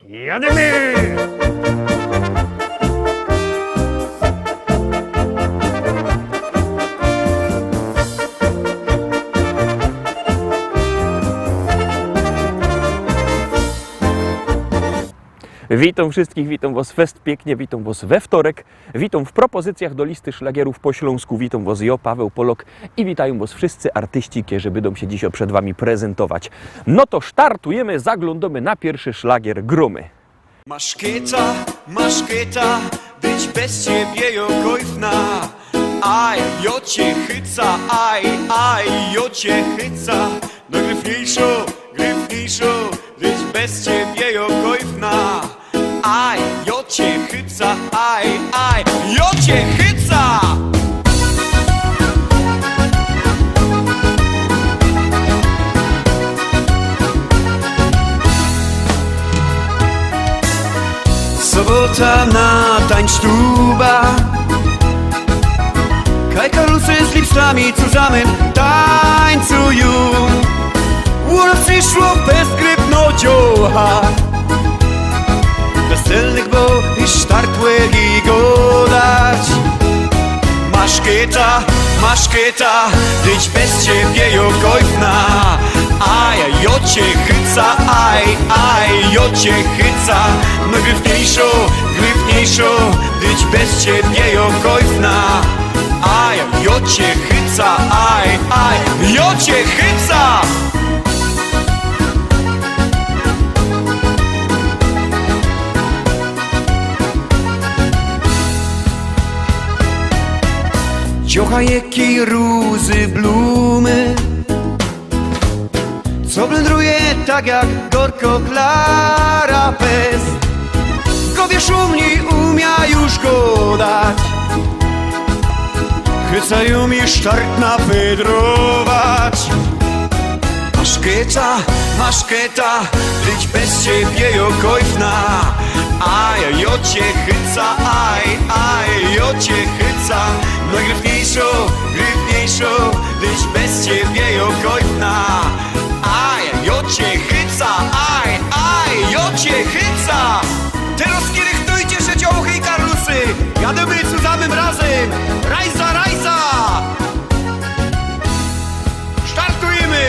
Jadymy! Witam wszystkich, witam Was fest pięknie, witam Was we wtorek, witam w propozycjach do listy szlagierów po śląsku, witam Was ja, Paweł Polok i witają Was wszyscy artyści, którzy będą się dzisiaj przed Wami prezentować. No to startujemy, zaglądamy na pierwszy szlagier Gromy. Maszkieta, być bez ciebie jokojfna. Aj, jo cię chyca, aj, jo cię chyca. No gryfniejszo, być bez ciebie jokojfna. Aj, jo cię chyca, aj, jo cię chyca. Sobota na tańsztuba. Kaj karusy z lipstrami cudzamen tańcują. Łono przyszło bezgrypnodzioła. Weselnych bo i sztartłeli godać. Maszkieta, dyć bez ciebie jokojfna. Aj, jo cię chyca, aj, jo cię chyca. No gryfniejszo, dyć bez ciebie jokojfna. Aj, jo cię chyca, aj, jo cię chyca. Ciocha jakiej rózy blumy, co blędruje tak jak gorko klara pes. W głowie szumni umia już go dać. Chycają mi sztart napedrować. Maszkieta, być bez ciebie jokojfna. Aj, jo cię chyca, aj, jo cię chyca. No gryfniejszo, być bez ciebie jokojfna. Aj, jo cię chyca, aj, jo cię chyca. Teraz kierychtujcie się dziołchy i karlusy. Jademy cudzanym razem. Rajza! Startujemy!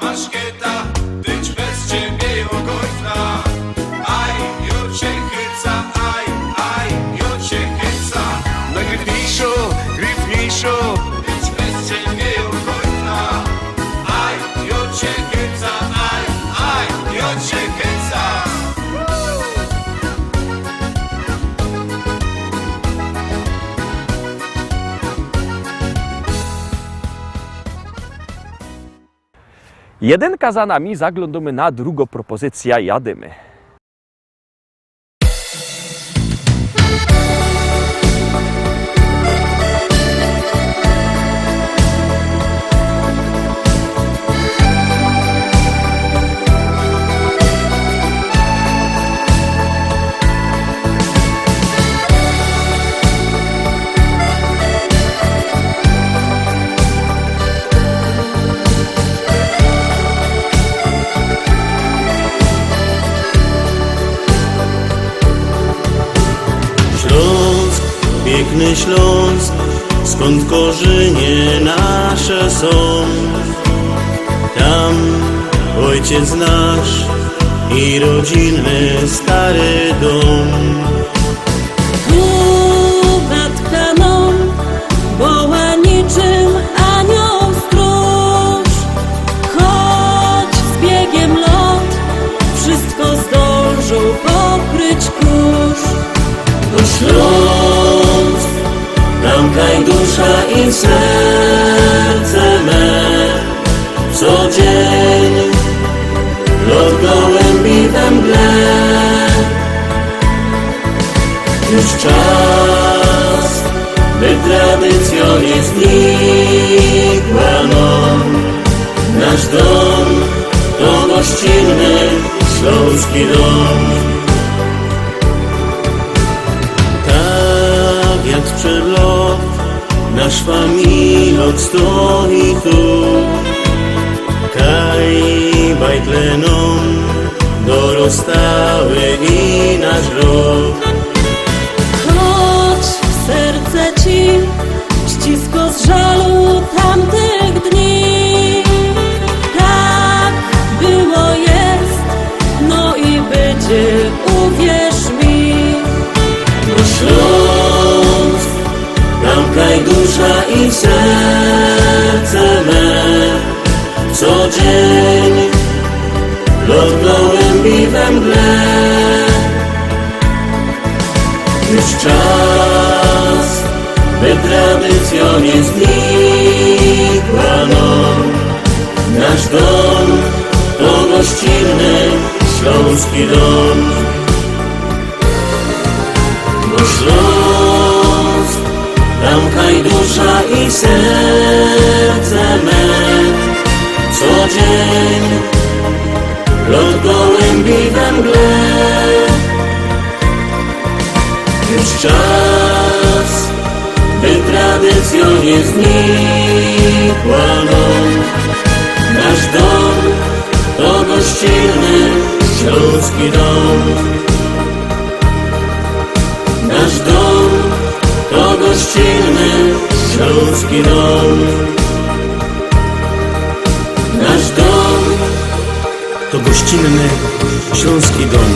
Maszkieta, być bez ciebie jokojfna. Aj, jo cię chyca, aj, jo cię chyca. No gryfniejszo, być bez ciebie jokojfna. Aj, jo cię chyca, aj, jo cię chyca. Jedynka za nami, zaglądamy na drugą propozycję, jadymy. Piękny Śląsk, skąd korzenie nasze są. Tam ojciec nasz i rodzinny stary dom. Tu matka nam woła niczym anioł stróż. Choć z biegiem lot wszystko zdążył pokryć kurz. To Śląsk, tam kaj dusza i serce me. Co dzień lot gołębi we mgle. Już czas, by tradycją nie znikła nam. Nasz dom to gościnny śląski dom. Tak jak sprzed lat nasz familot stoi tu. Kaj bajtlenom dorostały i nasz rok. Choć w serce ci ścisko z żalu tamtych dni. Tak było, jest, no i będzie, uwierz mi. Bo Śląsk, tam kraj, dusza i serce me. Co dzień lot gołębi we mgle. Już czas, by tradycja nie znikła, no. Nasz dom to gościnny śląski dom. Bo Śląsk, tam kraj, dusza i serce me. Co dzień lot gołębi we mgle. Już czas, by tradycja nie znikła, no. Nasz dom to gościnny śląski dom. Nasz dom to gościnny śląski dom. Nasz dom To gościnny śląski dom.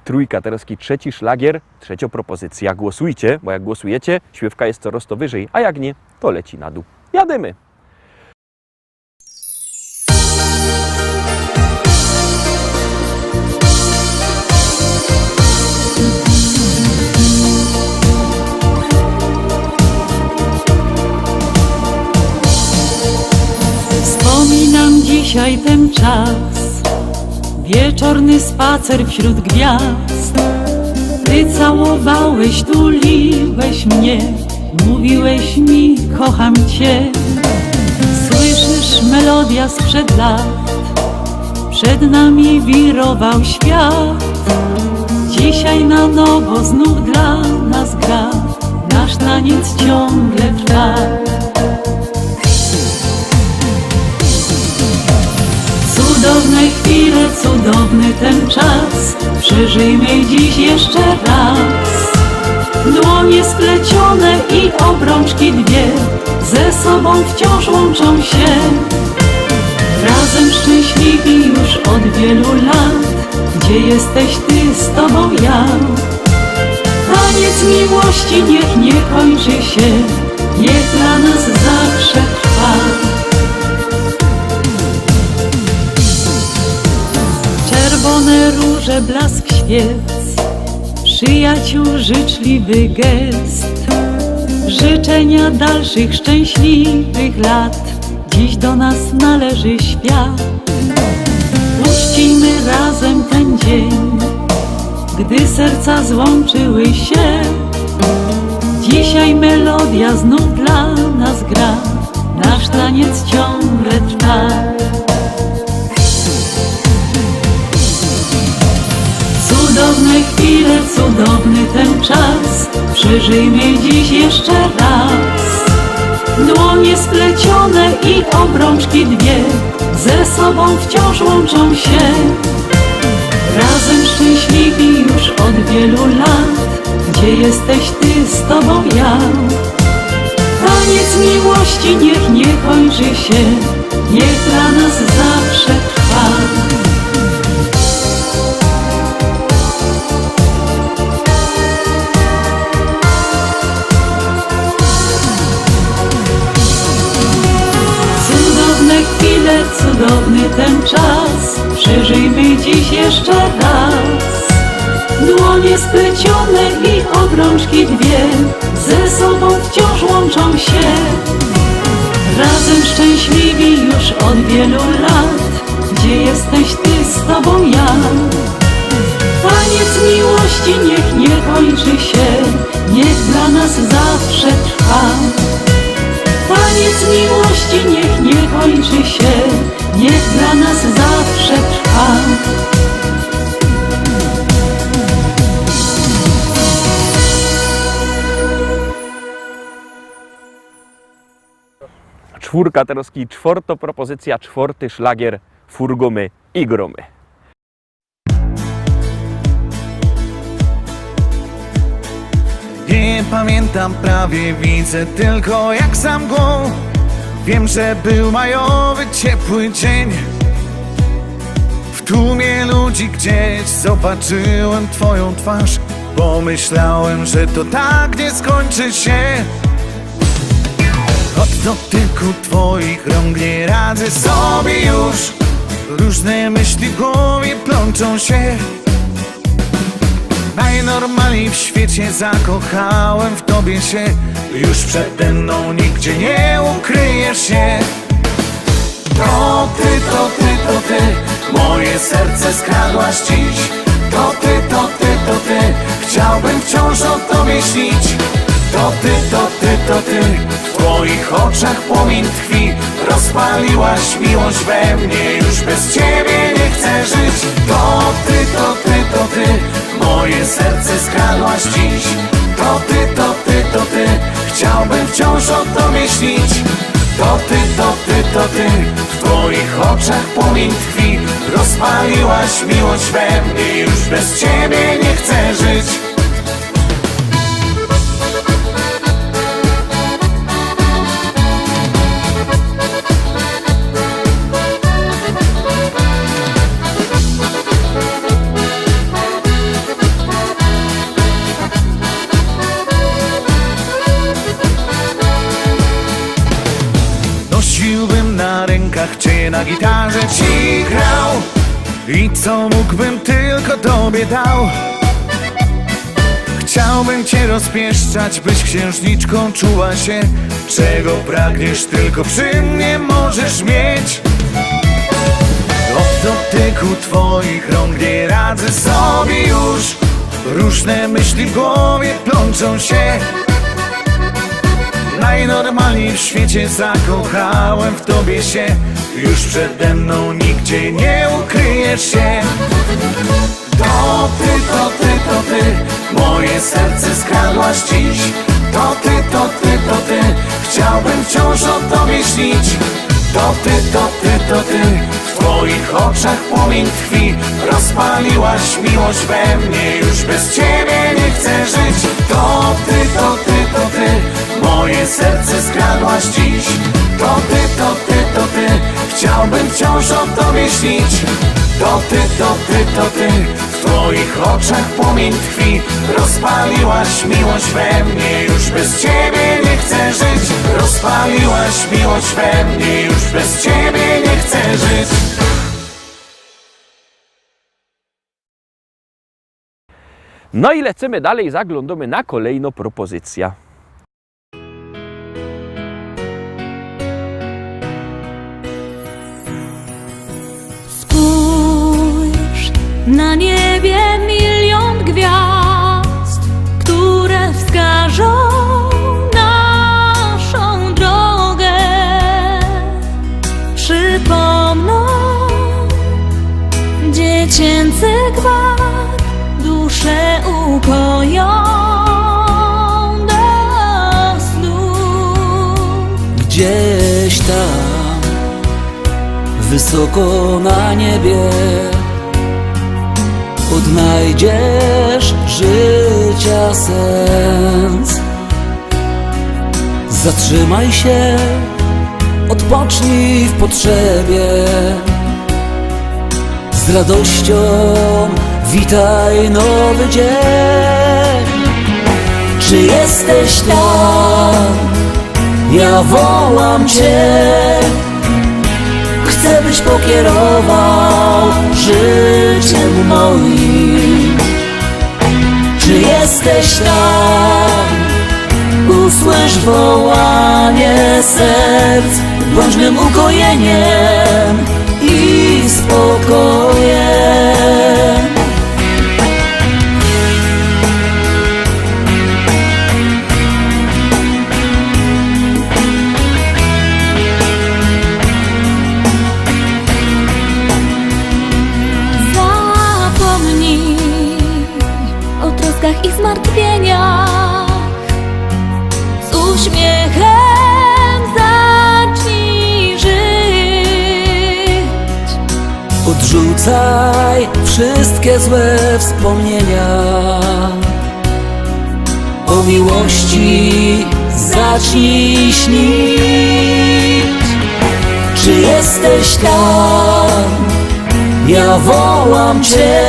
Trójka, teraz trzeci szlagier, trzecia propozycja. Głosujcie, bo jak głosujecie, śpiewka jest coraz to wyżej, a jak nie, to leci na dół. Jademy! Wspominam dzisiaj ten czas, wieczorny spacer wśród gwiazd. Ty całowałeś, tuliłeś mnie, mówiłeś mi, kocham cię. Słyszysz, melodia sprzed lat, przed nami wirował świat. Dzisiaj na nowo znów dla nas gra, nasz taniec ciągle trwa. Cudowne chwile, cudowny ten czas, przeżyjmy dziś jeszcze raz. Dłonie splecione i obrączki dwie ze sobą wciąż łączą się. Razem szczęśliwi już od wielu lat, gdzie jesteś ty, z tobą ja. Taniec miłości niech nie kończy się, niech dla nas zawsze trwa. Czerwone róże, blask świec, przyjaciół życzliwy gest. Życzenia dalszych szczęśliwych lat, dziś do nas należy świat. Uczcijmy razem ten dzień, gdy serca złączyły się. Dzisiaj melodia znów dla nas gra, nasz taniec ciągle trwa. Cudowne chwile, cudowny ten czas, przeżyjmy dziś jeszcze raz. Dłonie splecione i obrączki dwie ze sobą wciąż łączą się. Razem szczęśliwi już od wielu lat, gdzie jesteś ty, z tobą ja. Taniec miłości niech nie kończy się, niech dla nas zawsze trwa. Chwile, cudowny ten czas, przeżyjmy dziś jeszcze raz. Dłonie splecione i obrączki dwie ze sobą wciąż łączą się. Razem szczęśliwi już od wielu lat, gdzie jesteś ty, z tobą ja. Taniec miłości niech nie kończy się, niech dla nas zawsze trwa. Taniec miłości niech nie kończy się, niech dla nas zawsze trwa. Czwórka Teroski, czwarta propozycja, czwarty szlagier, furgomy i gromy. Nie pamiętam prawie, widzę tylko jak za mgłą. Wiem, że był majowy, ciepły dzień. W tłumie ludzi gdzieś zobaczyłem twoją twarz. Pomyślałem, że to tak nie skończy się. Od dotyku twoich rąk nie radzę sobie już. Różne myśli w głowie plączą się. Najnormalniej w świecie zakochałem w tobie się. Już przede mną nigdzie nie ukryjesz się. To ty, to ty, to ty, moje serce skradłaś dziś. To ty, to ty, to ty, chciałbym wciąż o tobie śnić. To ty, to ty, to ty, w twoich oczach płomień tkwi. Rozpaliłaś miłość we mnie, już bez ciebie nie chcę żyć. To ty, to ty, to ty, moje serce skradłaś dziś. To ty, to ty, to ty, chciałbym wciąż o tobie śnić. To ty, to ty, to ty, w twoich oczach płomień tkwi. Rozpaliłaś miłość we mnie, już bez ciebie nie chcę żyć. Nosiłbym na rękach cię, na gitarze ci grał. I co mógłbym tylko tobie dał. Chciałbym cię rozpieszczać, byś księżniczką czuła się. Czego pragniesz, tylko przy mnie możesz mieć. Od dotyku twoich rąk nie radzę sobie już. Różne myśli w głowie plączą się. Najnormalniej w świecie zakochałem w tobie się. Już przede mną nigdzie nie ukryjesz się. To ty, to ty, to ty, moje serce skradłaś dziś. To ty, to ty, to ty, chciałbym wciąż o tobie śnić. To ty, to ty, to ty, w twoich oczach płomień tkwi. Rozpaliłaś miłość we mnie, już bez ciebie nie chcę żyć. To ty, to ty, to ty, moje serce skradłaś dziś. To ty, to ty, to ty, chciałbym wciąż o tobie śnić. To ty, to ty, to ty, w twoich oczach płomień tkwi. Rozpaliłaś miłość we mnie, już bez ciebie nie chcę żyć. Rozpaliłaś miłość we mnie, już bez ciebie nie chcę żyć. No i lecimy dalej, zaglądamy na kolejną propozycję. Spójrz, na niebie milion gwiazd, które wskażą naszą drogę. Przypomną dziecięcy gwar, duszę ukoją do snu. Gdzieś tam, wysoko na niebie, odnajdziesz życia sens. Zatrzymaj się, odpocznij w potrzebie. Z radością witaj nowy dzień. Czy jesteś tam? Ja wołam cię. Chcę, byś pokierował życiem moim. Czy jesteś tam? Usłysz wołanie serc, bądź mym ukojeniem i spokojem. Zapomnij o troskach i zmartwieniach. Z uśmiechem zacznij Wyrzucaj wszystkie złe wspomnienia. O miłości zacznij śnić. Czy jesteś tam? Ja wołam Cię.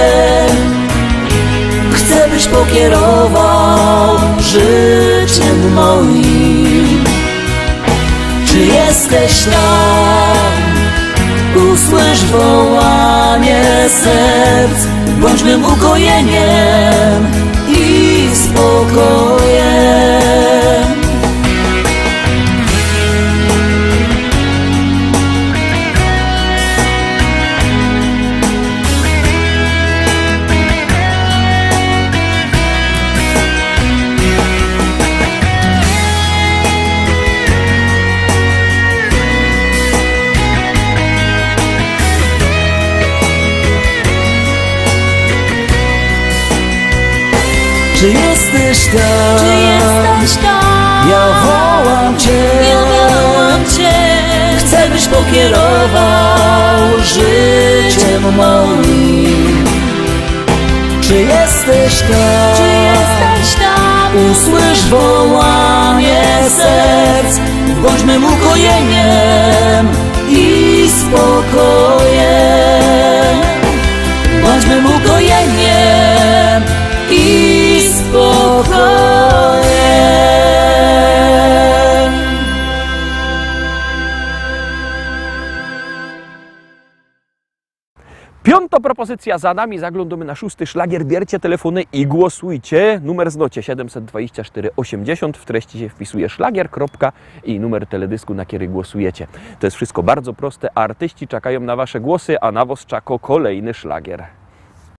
Chcę, byś pokierował życiem moim. Czy jesteś tam? Usłysz wołanie serc. Bądź mym ukojeniem i spokojem. Czy jesteś tam? Czy jesteś tam? Ja wołam Cię. Ja wołam Cię. Chcę, byś pokierował życiem moim. Czy jesteś tam? Czy jesteś tam? Usłysz wołanie serc. Bądź mym ukojeniem i spokojem. Bądź mym ukojeniem i spokojem. Piąta propozycja za nami, zaglądamy na 6. szlagier, bierzcie telefony i głosujcie. Numer znocie 724 80, w treści się wpisuje szlagier, kropka i numer teledysku, na który głosujecie. To jest wszystko bardzo proste, a artyści czekają na wasze głosy, a na was czeka kolejny szlagier.